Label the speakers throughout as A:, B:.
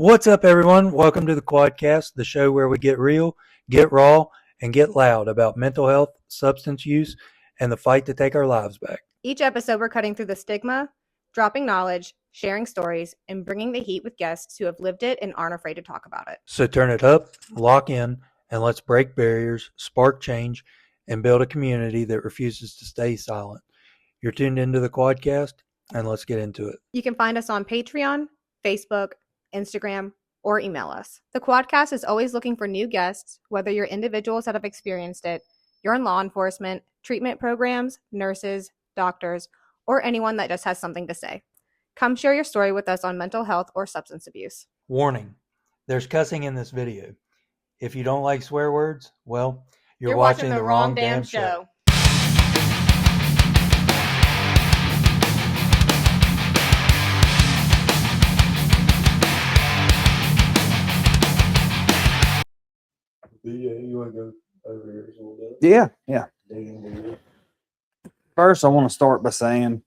A: What's up, everyone? Welcome to the Quadcast, the show where we get real, get raw, and get loud about mental health, substance use, and the fight to take our lives back.
B: Each episode, we're cutting through the stigma, dropping knowledge, sharing stories, and bringing the heat with guests who have lived it and aren't afraid to talk about it.
A: So turn it up, lock in, and let's break barriers, spark change, and build a community that refuses to stay silent. You're tuned into the Quadcast, and let's get into it.
B: You can find us on Patreon, Facebook, Instagram, or email us. The Quadcast is always looking for new guests, whether you're individuals that have experienced it, you're in law enforcement, treatment programs, nurses, doctors, or anyone that just has something to say. Come share your story with us on mental health or substance abuse.
A: Warning, there's cussing in this video. If you don't like swear words, well, you're
B: watching the wrong damn show.
C: You want to go over here a little bit?
D: Yeah. First, I want to start by saying,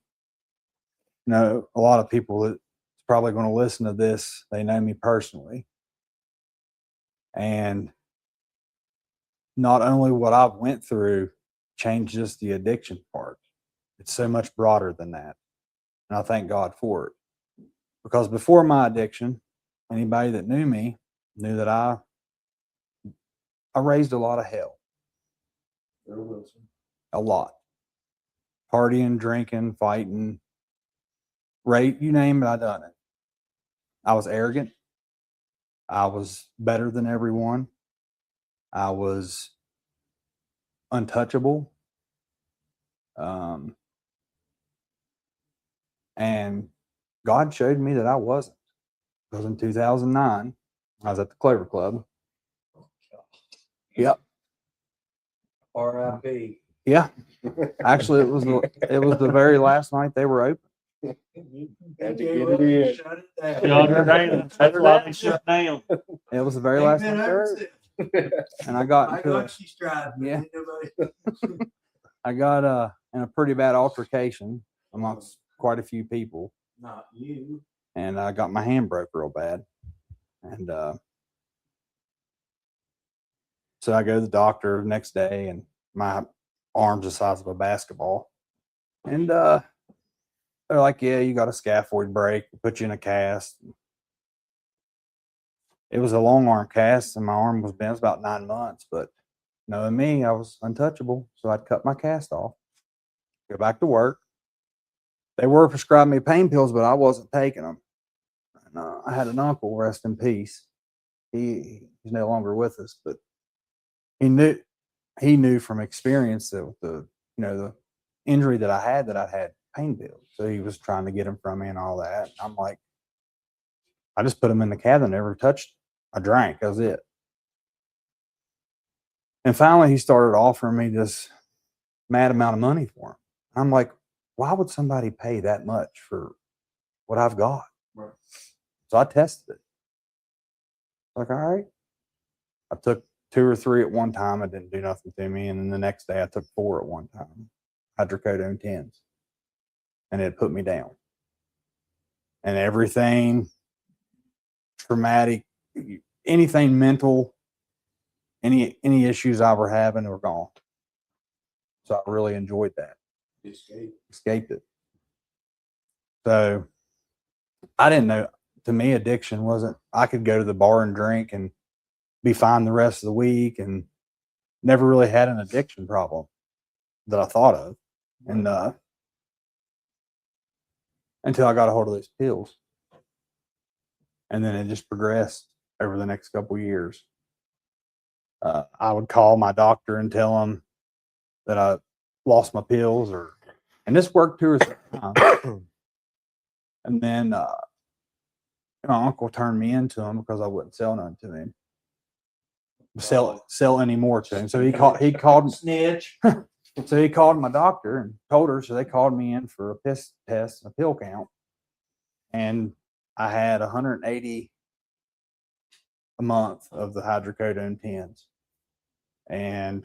D: a lot of people that's probably going to listen to this, they know me personally. And not only what I've went through changed just the addiction part. It's so much broader than that. And I thank God for it. Because before my addiction, anybody that knew me knew that I raised a lot of hell. A lot. Partying, drinking, fighting, rape, you name it, I done it. I was arrogant. I was better than everyone. I was untouchable. And God showed me that I wasn't. Because in 2009, I was at the Clover Club. Yep.
A: R.I.P.
D: Yeah. Actually, it was the very last night they were open.
C: Had to get it in.
A: Shut it down.
E: Shut her down. That's why they shut down.
D: It was the very last night they were open. And I got into I got in a pretty bad altercation amongst quite a few people.
A: Not you.
D: And I got my hand broke real bad. And so I go to the doctor the next day, and my arm's the size of a basketball. And they're like, yeah, you got a scaphoid break. We'll put you in a cast. It was a long arm cast, and my arm was bent. It was about 9 months. But knowing me, I was untouchable. So I'd cut my cast off, go back to work. They were prescribing me pain pills, but I wasn't taking them. And I had an uncle, rest in peace. He's no longer with us, but he knew from experience that with the injury that I had pain pills. So he was trying to get them from me and all that. I'm like, I just put them in the cabinet, never touched. I drank, that was it. And finally, he started offering me this mad amount of money for them. I'm like, why would somebody pay that much for what I've got?
C: Right.
D: So I tested it. Like, all right. I took 2 or 3 at one time. It didn't do nothing to me. And then the next day I took 4 at one time. Hydrocodone 10s. And it put me down. And everything traumatic, anything mental, any issues I were having were gone. So I really enjoyed that. Escaped it. So I didn't know, to me, addiction wasn't, I could go to the bar and drink and be fine the rest of the week, and never really had an addiction problem that I thought of. And until I got a hold of these pills. And then it just progressed over the next couple of years. I would call my doctor and tell him that I lost my pills, and this worked 2 or 3 times. And then my uncle turned me into him because I wouldn't sell none to him. Sell any more to him. So he called
A: Snitch.
D: So he called my doctor and told her. So they called me in for a piss test, a pill count, and I had 180 a month of the hydrocodone 10s, and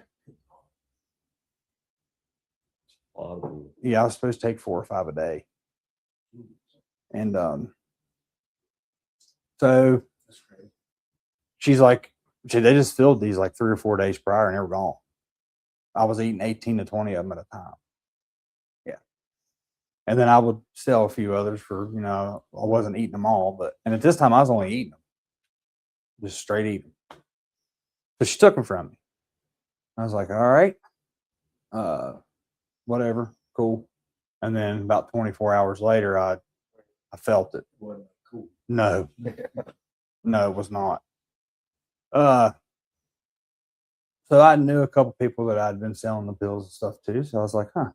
D: yeah, I was supposed to take 4 or 5 a day. And so she's like, they just filled these like 3 or 4 days prior and they were gone. I was eating 18 to 20 of them at a time. Yeah. And then I would sell a few others for, you know, I wasn't eating them all, and at this time I was only eating them. Just straight eating. So she took them from me. I was like, all right, whatever, cool. And then about 24 hours later, I felt it.
C: Wasn't cool.
D: No, no, it was not. So I knew a couple people that I'd been selling the pills and stuff to. So I was like, huh.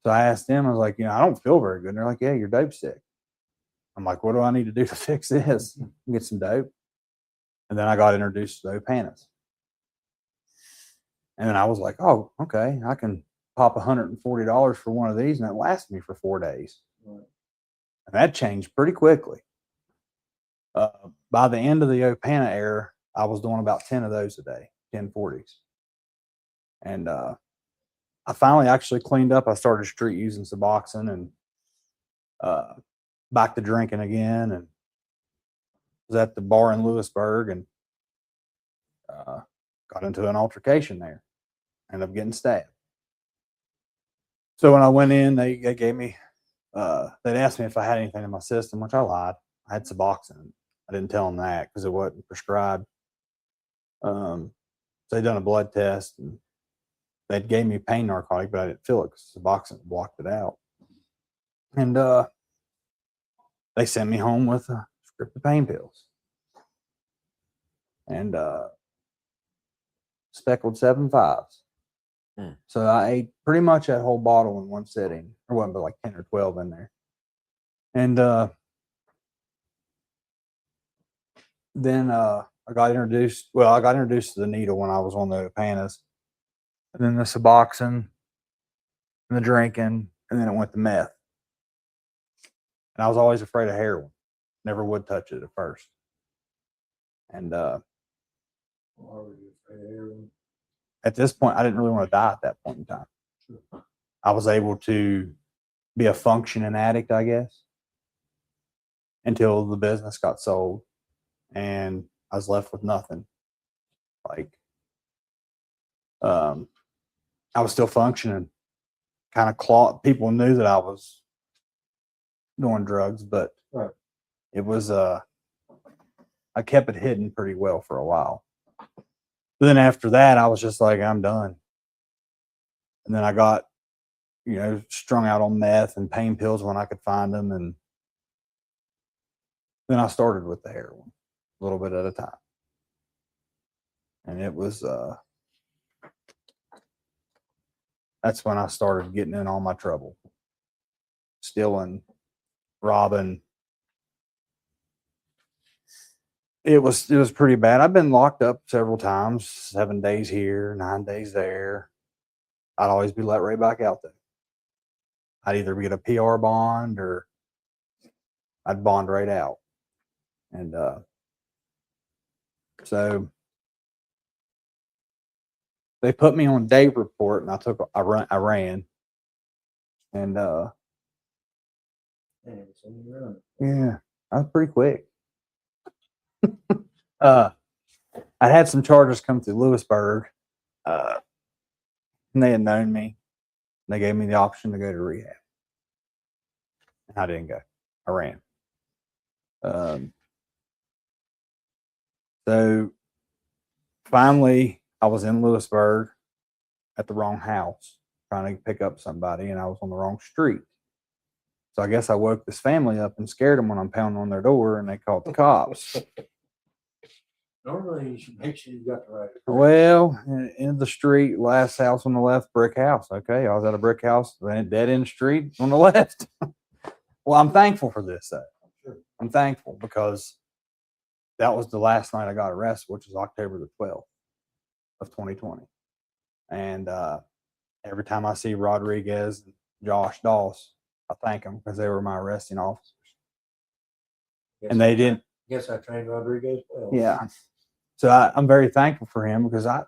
D: So I asked them, I was like, you know, I don't feel very good. And they're like, yeah, you're dope sick. I'm like, what do I need to do to fix this? Get some dope. And then I got introduced to openness. And then I was like, oh, okay, I can pop $140 for one of these and it lasts me for 4 days.
C: Right.
D: And that changed pretty quickly. By the end of the Opana era, I was doing about 10 of those a day, 10 40s. And I finally actually cleaned up. I started street using Suboxone and back to drinking again. And was at the bar in Lewisburg and got into an altercation there. Ended up getting stabbed. So when I went in, they gave me, they'd asked me if I had anything in my system, which I lied. I had Suboxone. I didn't tell them that because it wasn't prescribed. So they'd done a blood test and they gave me pain narcotic, but I didn't feel it because Suboxone blocked it out. And they sent me home with a script of pain pills and speckled 7.5s. So I ate pretty much that whole bottle in one sitting. There wasn't but like 10 or 12 in there. And then I got introduced to the needle when I was on the Opanas. And then the Suboxone and the drinking, and then it went to meth. And I was always afraid of heroin. Never would touch it at first. And at this point, I didn't really want to die at that point in time. I was able to be a functioning addict, I guess, until the business got sold and I was left with nothing. Like, I was still functioning, kind of people knew that I was doing drugs, but
C: right.
D: It was, I kept it hidden pretty well for a while. But then after that, I was just like, I'm done. And then I got, you know, strung out on meth and pain pills when I could find them. And then I started with the heroin a little bit at a time. And it was, that's when I started getting in all my trouble. Stealing, robbing. It was pretty bad. I've been locked up several times, 7 days here, 9 days there. I'd always be let right back out there. I'd either get a PR bond or I'd bond right out. And so they put me on day report and I ran. And yeah, I was pretty quick. I had some charges come through Lewisburg, and they had known me. They gave me the option to go to rehab. I didn't go. I ran. So finally, I was in Lewisburg at the wrong house trying to pick up somebody, and I was on the wrong street. So I guess I woke this family up and scared them when I'm pounding on their door, and they called the cops.
C: Normally, you should make sure you got the right.
D: Well, in the street, last house on the left, brick house. Okay, I was at a brick house, dead end street on the left. Well, I'm thankful for this, though.
C: Sure.
D: I'm thankful because that was the last night I got arrested, which was October the 12th of 2020. And every time I see Rodriguez and Josh Doss, I thank them because they were my arresting officers. And they didn't.
C: Yes, I trained Rodriguez well.
D: Yeah. So I'm very thankful for him because I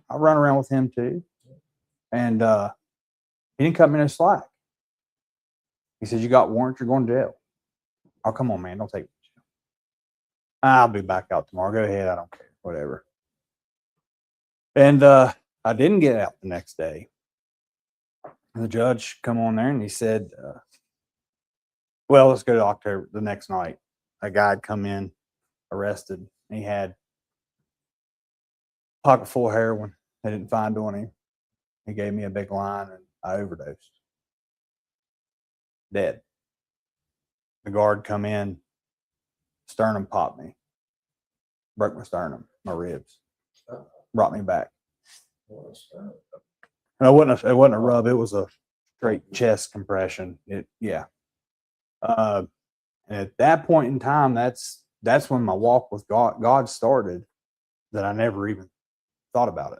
D: run around with him too. And he didn't cut me no slack. He said, you got warrants, you're going to jail. Oh, come on, man. Don't take me to jail. I'll be back out tomorrow. Go ahead. I don't care. Whatever. And I didn't get out the next day. The judge come on there and he said, well, let's go to October the next night. A guy had come in, arrested. He had a pocket full of heroin. They didn't find on him. He gave me a big line and I overdosed. Dead. The guard come in, sternum popped me. Broke my sternum, my ribs. Brought me back. And it wasn't a rub, it was a straight chest compression. And at that point in time, that's when my walk with God started, that I never even thought about it.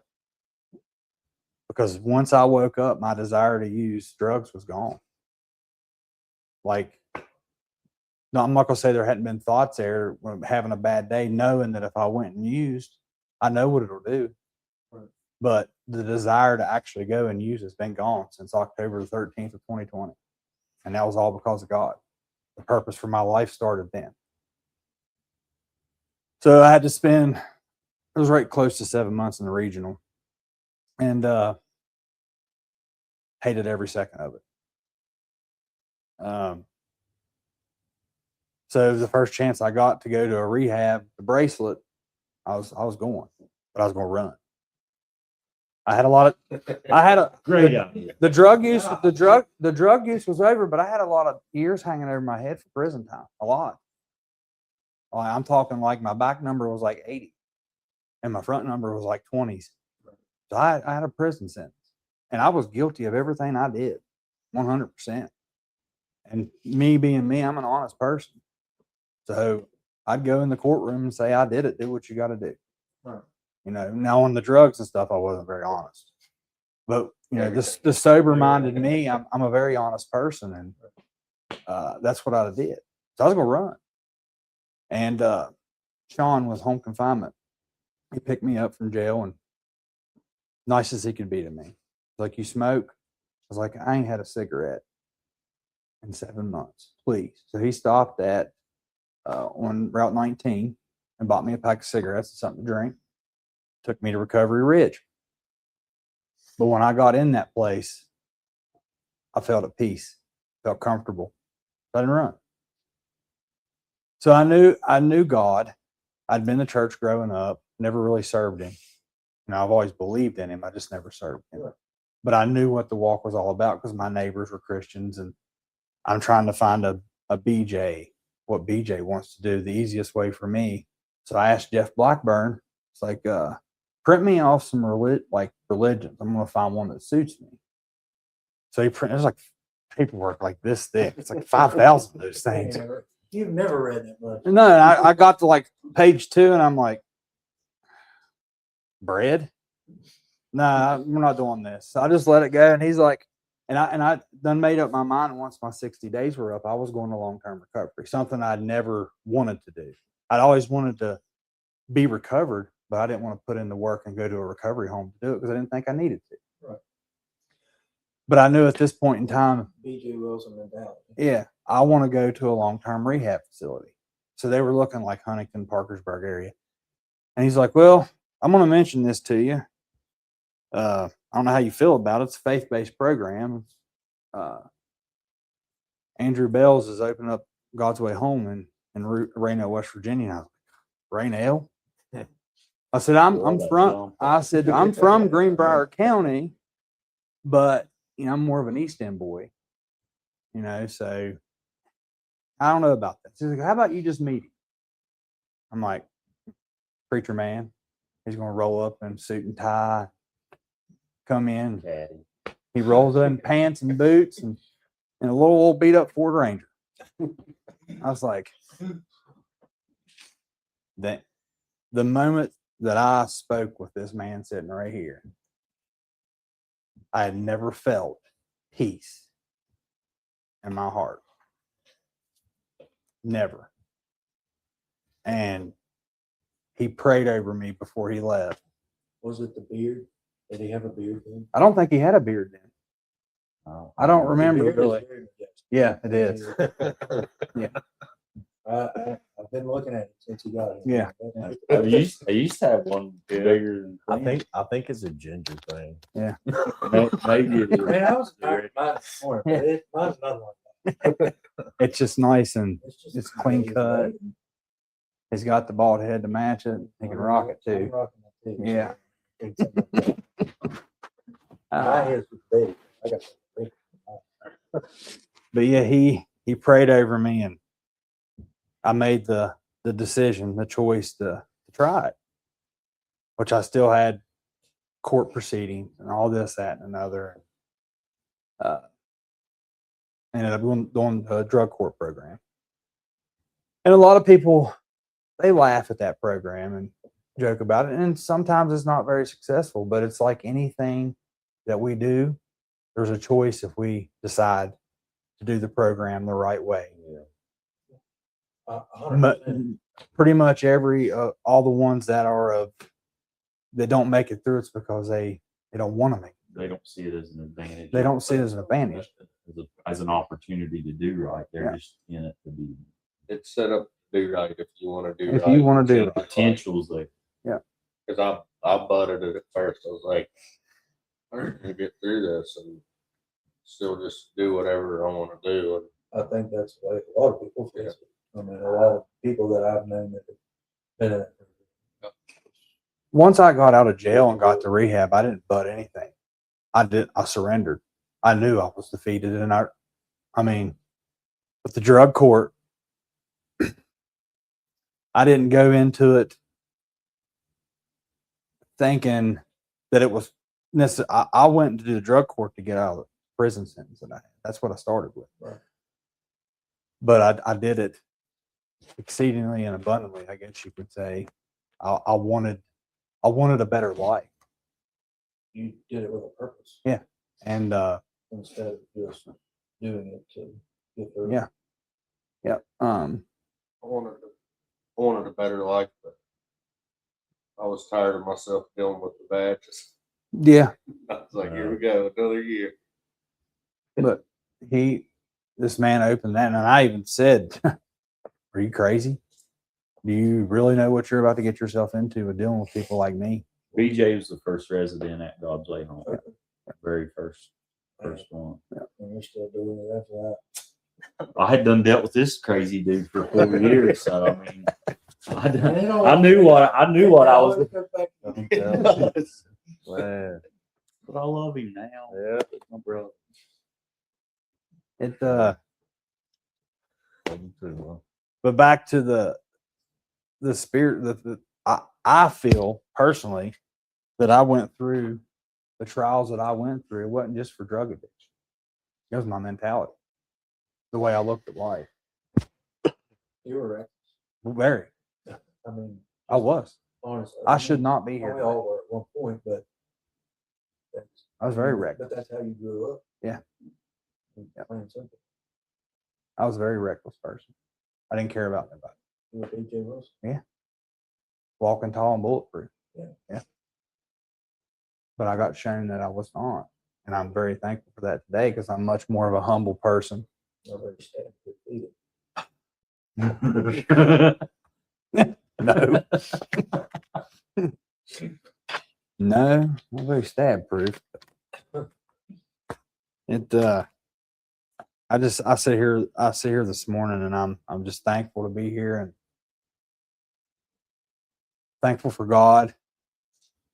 D: Because once I woke up, my desire to use drugs was gone. Like, no, I'm not gonna say there hadn't been thoughts there, having a bad day, knowing that if I went and used, I know what it'll do. Right. But the desire to actually go and use has been gone since October the 13th of 2020. And that was all because of God. The purpose for my life started then. So I had to spend, it was right close to 7 months in the regional, and hated every second of it. So the first chance I got to go to a rehab, the bracelet, I was going, but I was going to run. I had a
E: Great idea.
D: the drug use was over, but I had a lot of years hanging over my head for prison time. A lot. I'm talking like my back number was like 80 and my front number was like 20s. So I had a prison sentence and I was guilty of everything I did, 100%. And me being me, I'm an honest person. So I'd go in the courtroom and say, I did it. Do what you got to do. Right. You know, now on the drugs and stuff, I wasn't very honest. But, you know, the sober-minded me, I'm a very honest person. And that's what I did. So I was going to run. And Sean was home confinement. He picked me up from jail, and nice as he could be to me. Like, you smoke? I was like, I ain't had a cigarette in 7 months, please. So he stopped at on Route 19 and bought me a pack of cigarettes and something to drink. Took me to Recovery Ridge. But when I got in that place, I felt at peace, felt comfortable. I didn't run. So I knew God. I'd been to church growing up, never really served him. Now, I've always believed in him. I just never served him. But I knew what the walk was all about because my neighbors were Christians, and I'm trying to find a BJ, what BJ wants to do, the easiest way for me. So I asked Jeff Blackburn, it's like, print me off some religions. I'm going to find one that suits me. So he printed, there's like paperwork like this thick. It's like 5,000 of those things.
C: You've never read that much.
D: No, I got to like page 2 and I'm like, bread? Nah, we're not doing this. So I just let it go. And he's like, and I done made up my mind once my 60 days were up, I was going to long-term recovery, something I'd never wanted to do. I'd always wanted to be recovered, but I didn't want to put in the work and go to a recovery home to do it because I didn't think I needed to. Right. But I knew at this point in time,
C: B.J. Wilson mentality.
D: Yeah, I want to go to a long-term rehab facility. So they were looking like Huntington, Parkersburg area. And he's like, well, I'm going to mention this to you. I don't know how you feel about it. It's a faith-based program. Andrew Bells is opening up God's Way Home in Raynell, West Virginia. And I was like, Raynell? I said, I'm from Greenbrier County, but you know, I'm more of an East End boy. You know, so I don't know about that. She's like, how about you just meet him? I'm like, preacher man. He's going to roll up in suit and tie, come in. Daddy. He rolls in pants and boots and a little old beat up Ford Ranger. I was like, the moment that I spoke with this man sitting right here, I had never felt peace in my heart. Never. And he prayed over me before he left.
C: Was it the beard? Did he have a beard then?
D: I don't think he had a beard then. Oh, I don't remember really. Yeah, it is. Yeah.
C: I've been looking at it since he got
D: Yeah.
C: here.
E: I used to have one bigger than
F: I think it's a ginger thing.
E: maybe it is.
C: Man, I was mine this morning, but mine's nothing like that.
D: It's just nice and
C: just
D: it's clean
C: amazing.
D: cut. He's got the bald head to match it. He can rock it
C: I'm
D: too.
C: rocking it too.
D: Yeah.
C: It's something like that. My hair's big. I got some big.
D: But yeah, he prayed over me, and I made the decision, the choice to try it, which I still had court proceedings and all this, that, and another. Ended up doing a drug court program, and a lot of people, they laugh at that program and joke about it, and sometimes it's not very successful. But it's like anything that we do, there's a choice if we decide to do the program the right way.
C: 100%.
D: Pretty much all the ones that don't make it through, it's because they don't want to make it.
E: They don't see it as an advantage.
D: They don't see it as an advantage.
E: As an opportunity to do right. They're
D: Yeah.
E: just in it to be.
G: It's set up to do right if you want to do
D: If
G: right.
D: you want to do
G: Set
D: it.
G: up right.
E: Potential's there.
G: Because I butted it at first. I was like, I'm gonna get through this and still just do whatever I want to do.
C: I think that's the way a lot of people feel. I mean, a lot of people that I've known that have been in it.
D: Once I got out of jail and got to rehab, I didn't butt anything. I surrendered. I knew I was defeated, and I mean, with the drug court, I didn't go into it thinking that it was necessary. I went to do the drug court to get out of the prison sentence that I had. That's what I started with.
C: Right.
D: But I did it exceedingly and abundantly, I guess you could say. I wanted a better life.
C: You did it with a purpose.
D: Yeah. And
C: Instead of just doing it to get through.
D: yeah. Yeah.
G: I wanted a better life, but I was tired of myself dealing with the badges.
D: Yeah.
G: I was like, here we go, another year.
D: But this man opened that, and I even said, "Are you crazy? Do you really know what you're about to get yourself into with dealing with people like me?"
E: BJ was the first resident at God's Lay Home. Very first one.
C: And you're still doing it after that.
E: I had done dealt with this crazy dude for 4 years, so I mean, I knew what I was.
F: Man.
E: But I love him now.
F: Yeah.
E: My brother.
D: But back to the spirit. I feel personally that I went through the trials that I went through. It wasn't just for drug addiction. It was my mentality, the way I looked at life.
C: You were right.
D: Very.
C: I mean,
D: I was.
C: honestly.
D: I should not be here
C: We
D: today.
C: all were at one point, but
D: I was very reckless.
C: But that's how you grew up.
D: Yeah.
C: Plain and simple.
D: I was a very reckless person. I didn't care about nobody.
C: You were BJ Wilson.
D: Walking tall and bulletproof.
C: Yeah.
D: But I got shown that I was not. And I'm very thankful for that today, because I'm much more of a humble person.
C: Nobody stabbed defeated.
D: No. No, not very stab proof. I sit here this morning, and I'm just thankful to be here, and thankful for God.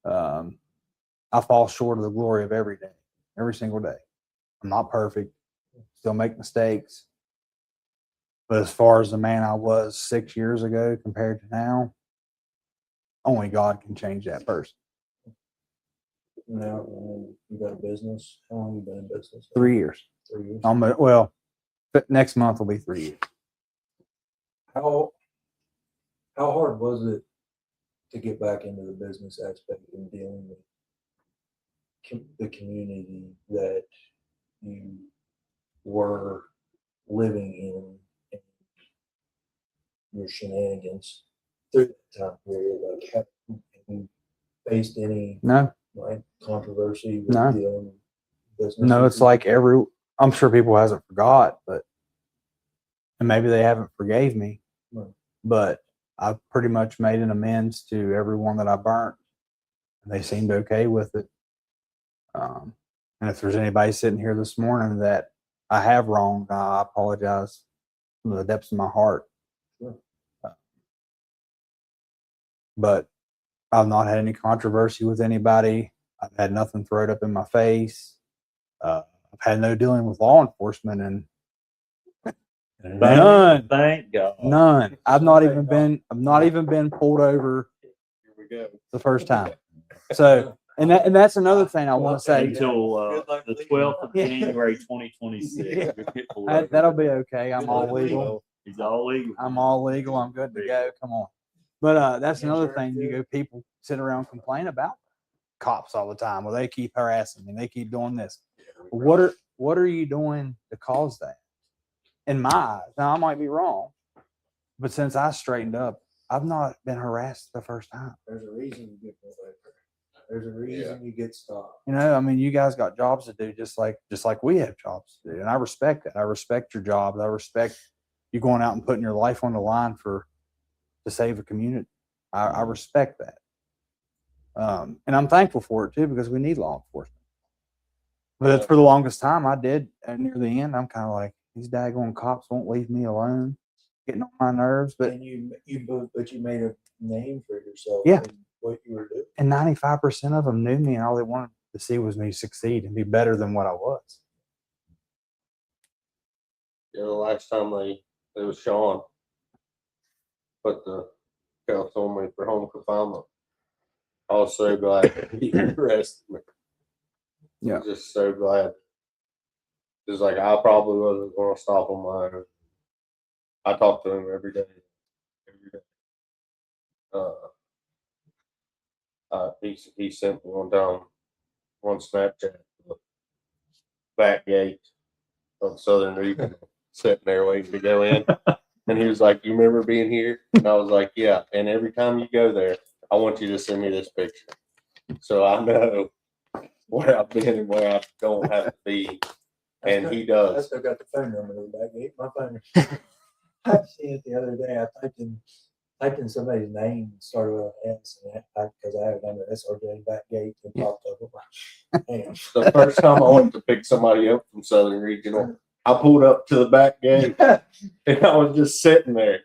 D: I fall short of the glory of every day, every single day. I'm not perfect, still make mistakes. But as far as the man I was 6 years ago compared to now, only God can change that person.
C: Now, you got a business. How long you been in business?
D: 3 years.
C: 3 years.
D: But next month will be 3 years.
C: How hard was it to get back into the business aspect and dealing with the community that you were living in and your shenanigans through that time period? Like, have you faced any
D: No,
C: controversy with
D: No.
C: dealing with business?
D: no, it's like I'm sure people hasn't forgot, and maybe they haven't forgave me,
C: Right.
D: but I've pretty much made an amends to everyone that I burnt, and they seemed okay with it. And if there's anybody sitting here this morning that I have wronged, I apologize from the depths of my heart.
C: Sure.
D: But I've not had any controversy with anybody. I've had nothing thrown up in my face. I've had no dealing with law enforcement, and none.
E: Thank God.
D: None. I've not even been pulled over
G: Here we go.
D: the first time. So, and that's another thing I want to say.
E: Until the 12th of
D: Yeah.
E: January 2026.
D: Yeah.
E: You'll get pulled over.
D: That'll be okay. I'm all legal.
E: He's all legal.
D: I'm all legal. I'm good to go. Come on. But that's another thing. You go, people sit around and complain about cops all the time. Well, they keep harassing me. They keep doing this. What are you doing to cause that? In my eyes, now I might be wrong, but since I straightened up, I've not been harassed the first time.
C: There's a reason you get pulled over. There's a reason you get stopped.
D: You know, I mean, you guys got jobs to do, just like we have jobs to do, and I respect that. I respect your jobs. I respect you going out and putting your life on the line to save a community. I respect that, and I'm thankful for it too, because we need law enforcement. But for the longest time, I did, and near the end, I'm kind of like, these daggone cops won't leave me alone, getting on my nerves. But
C: And you made a name for yourself.
D: Yeah.
C: In what you were doing.
D: and 95% of them knew me, and all they wanted to see was me succeed and be better than what I was.
G: Yeah, the last time it was Sean put the cuffs on me for home confinement. I was so glad he arrested me.
D: Yeah.
G: I'm just so glad. Just like I probably wasn't going to stop on my own. I talk to him every day. He sent me one Snapchat to the back gate of Southern Region, sitting there waiting to go in. And he was like, "You remember being here?" And I was like, "Yeah." And every time you go there, I want you to send me this picture, so I know where I've been and where I don't have to be. And he
C: I
G: does.
C: still got the phone number of the back gate. My phone. I seen it the other day. I typed in somebody's name and started with an S, and because I have it under SRJ back gate and popped up. Damn.
G: The first time I went to pick somebody up from Southern Regional, I pulled up to the back gate and I was just sitting there.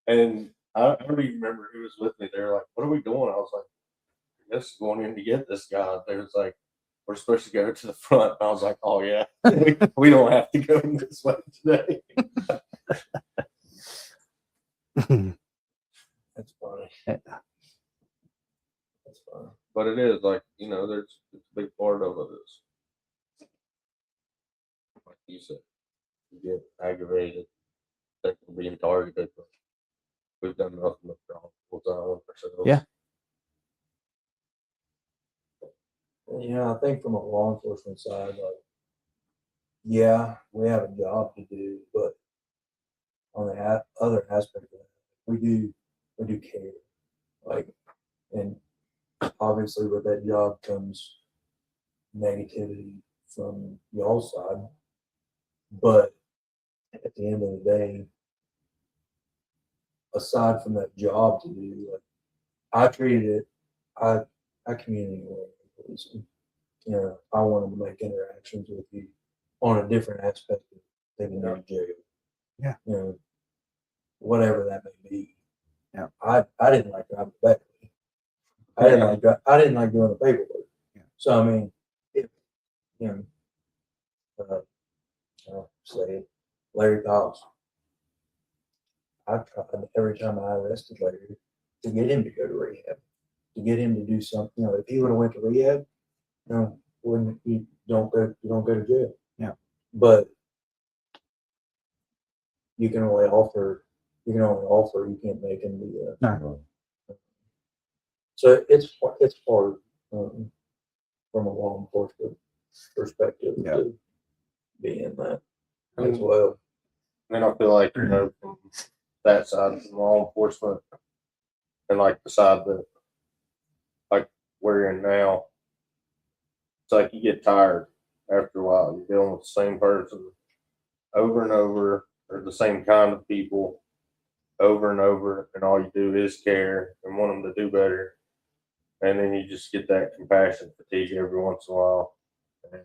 G: And I don't even remember who was with me. They were like, "What are we doing?" I was like, "Just going in to get this guy." They was like, "We're supposed to go to the front." And I was like, "Oh yeah, we don't have to go this way today."
C: That's funny.
D: Yeah.
C: That's funny.
G: But it is like, it's a big part of it is, like you said, you get aggravated, think of being targeted. But we've done nothing but wrong full time ourselves.
D: Yeah.
C: And, I think from a law enforcement side, like, yeah, we have a job to do, but on the other aspect of it, we do care. Like, and obviously with that job comes negativity from y'all's side. But at the end of the day, aside from that job to do, like, I treated it, I community oriented. I wanted to make interactions with you on a different aspect of taking you to jail.
D: Yeah.
C: Whatever that may be.
D: Yeah.
C: I didn't like driving back. I didn't like doing the paperwork.
D: Yeah.
C: So I mean, I'll say it, Larry Cobbs. I tried every time I arrested Larry to get him to go to rehab, to get him to do something. If he would have went to rehab, wouldn't you don't go to jail.
D: Yeah.
C: But you can only offer. You can't make him do that.
D: No.
C: So it's hard from a law enforcement perspective to be in that as well.
G: And I feel like, from that side, from law enforcement, and like the side that, like, we're in now, it's like you get tired after a while. You're dealing with the same person over and over, or the same kind of people. over and over, and all you do is care and want them to do better. And then you just get that compassion fatigue every once in a while. And,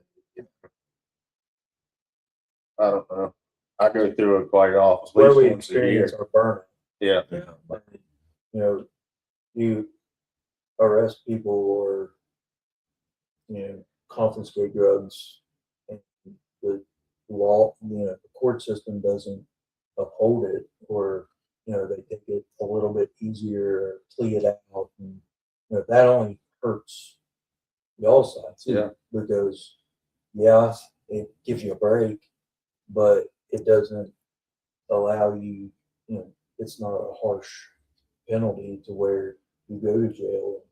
G: I don't know. I go through it quite often.
C: It's where
G: At least
C: we
G: once a year.
C: experience our burnout.
G: Yeah.
C: You know, you arrest people or, confiscate drugs, and the law, the court system doesn't uphold it, or, they think it a little bit easier, or plea it out. And, that only hurts y'all side too,
G: Yeah.
C: because, yeah, it gives you a break, but it doesn't allow you, it's not a harsh penalty to where you go to jail and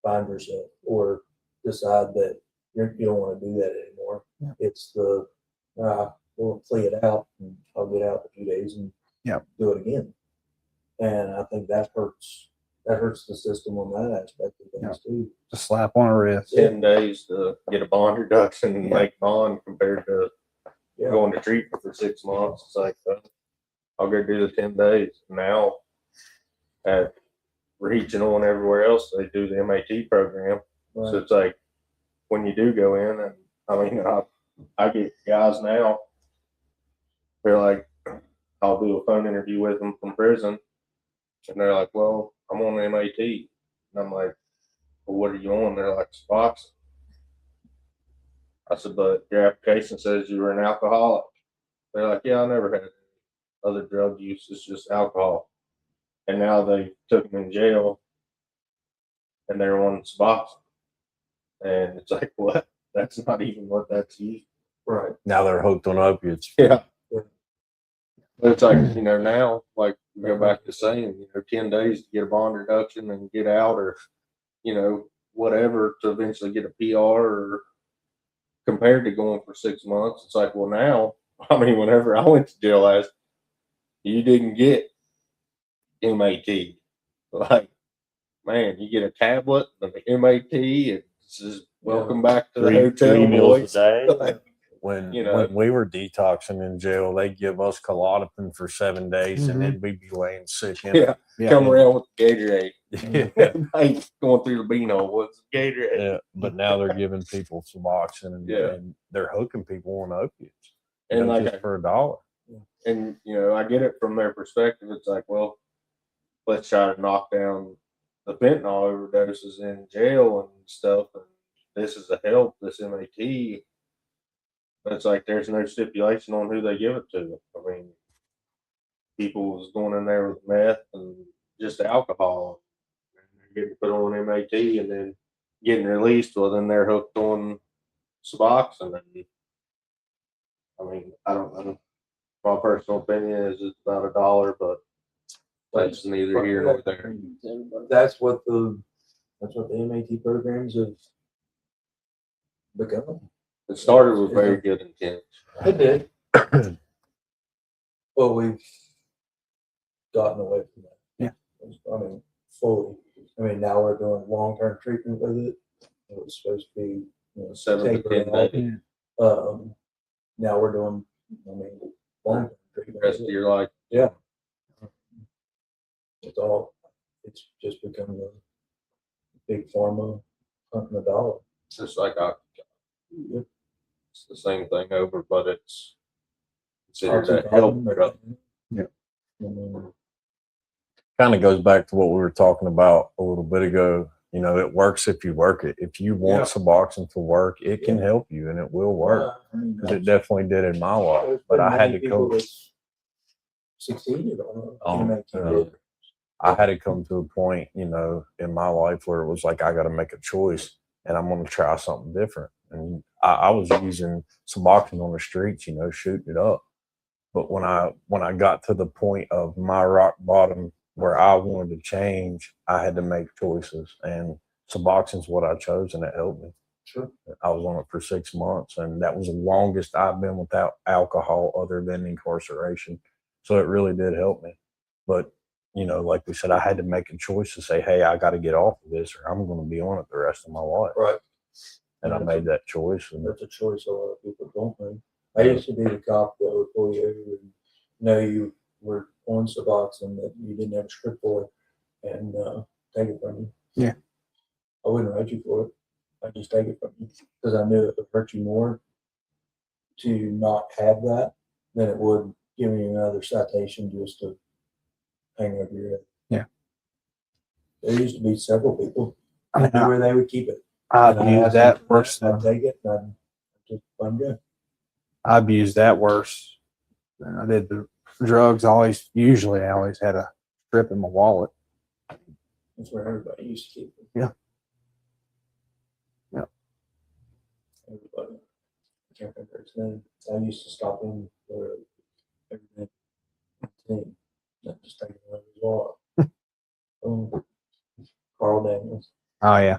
C: find yourself, or decide that you don't want to do that anymore.
D: Yeah.
C: It's we'll play it out, and I'll get out in a few days and do it again. And I think that hurts the system on that aspect of things too.
D: Just slap on a wrist.
G: 10 days to get a bond reduction and make bond compared to going to treatment for 6 months. It's like, I'll go do the 10 days. Now, at regional and everywhere else, they do the MAT program.
C: Right.
G: So it's like, when you do go in, and I get guys now, they're like, I'll do a phone interview with them from prison, and they're like, well, I'm on the MAT. And I'm like, well, what are you on? They're like, Suboxone. I said, but your application says you were an alcoholic. They're like, yeah, I never had other drug use. It's just alcohol. And now they took them in jail, and they're on Suboxone. And it's like, what? That's not even what that's used.
C: Right.
F: Now they're hooked on opiates.
G: Yeah. But it's like, now, like, go back to saying, 10 days to get a bond reduction and get out, or, whatever, to eventually get a PR, or compared to going for 6 months. It's like, well, now, whenever I went to jail last, you didn't get MAT. Like, man, you get a tablet and the MAT, and this is welcome back to the hotel,
E: three meals
G: boys.
E: a day.
G: Like,
F: When
G: You know.
F: when we were detoxing in jail, they give us Klonopin for 7 days, and then we'd be laying sick in it.
G: yeah, come around with the Gatorade.
F: Yeah.
G: Like, going through the beanhole. What's Gatorade?
F: Yeah, but now they're giving people Suboxone, and,
G: Yeah.
F: and they're hooking people on opiates,
G: And like,
F: just for $1.
G: and I get it from their perspective. It's like, well, let's try to knock down the fentanyl overdoses in jail and stuff. And this is a help, this MAT. But it's like, there's no stipulation on who they give it to. I mean, people was going in there with meth and just alcohol, and they're getting put on MAT and then getting released. Well, then they're hooked on Suboxone. And I don't know. My personal opinion is it's about $1, but that's neither here nor there.
C: That's what the MAT programs have become.
G: It started with very good intent.
C: It did. Well, we've gotten away from that.
D: Yeah.
C: Fully. Now we're doing long-term treatment with it. It was supposed to be,
G: 7 to 10
C: tapering off.
G: days.
C: Now we're doing, long-term
G: The
C: treatment.
G: rest
C: with
G: of
C: it.
G: your life.
C: Yeah. It's just become a big pharma hunting a dollar.
G: It's just like
C: Yep.
G: it's the same thing over, but it's considered a help drug.
D: Yeah.
F: Kind of goes back to what we were talking about a little bit ago. It works if you work it. If you want Suboxone to work, it can help you, and it will work. Because it definitely did in my life. But I had to go.
C: Succeeded on it.
F: I had to come to a point, in my life where it was like, I got to make a choice, and I'm going to try something different. And I was using Suboxone on the streets, shooting it up. But when I got to the point of my rock bottom where I wanted to change, I had to make choices, and Suboxone's what I chose, and it helped me.
C: Sure.
F: I was on it for 6 months, and that was the longest I've been without alcohol other than incarceration. So it really did help me. But, like we said, I had to make a choice to say, hey, I got to get off of this, or I'm going to be on it the rest of my life.
C: Right.
F: And I made that choice. And
C: That's a choice a lot of people don't make. I used to be the cop that would pull you over and know you were on Suboxone that you didn't have a script for and take it from you.
D: Yeah.
C: I wouldn't write you for it. I'd just take it from you because I knew it would hurt you more to not have that than it would give you another citation just to hang over your head.
D: Yeah.
C: There used to be several people.
D: I
C: I
D: mean,
C: knew where they would keep it.
D: I've
C: And I
D: used
C: asked
D: that
C: them,
D: worse.
C: I'd take it and I'd just I'm good.
D: I've used that worse than I did the drugs. Usually I always had a strip in my wallet.
C: That's where everybody used to keep it.
D: Yeah. Yeah.
C: Everybody. I can't remember his name. I used to stop in for everything. Not just taking it out of his wallet. Carl Daniels.
D: Oh yeah.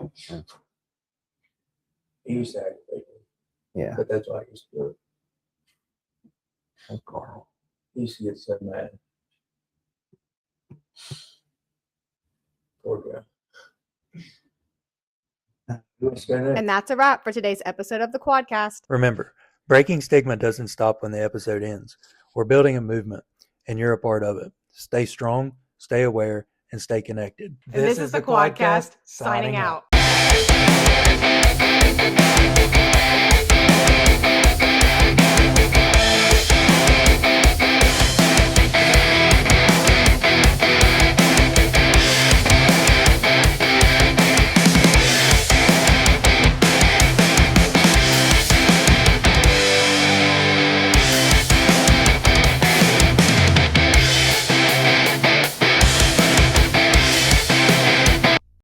C: He used to aggravate me.
D: Yeah.
C: But that's why I used to do it.
D: Oh, Carl.
C: He used to get so mad. Poor guy.
B: And that's a wrap for today's episode of the Quadcast.
A: Remember, breaking stigma doesn't stop when the episode ends. We're building a movement, and you're a part of it. Stay strong, stay aware, and stay connected.
B: And this is the Quadcast signing out.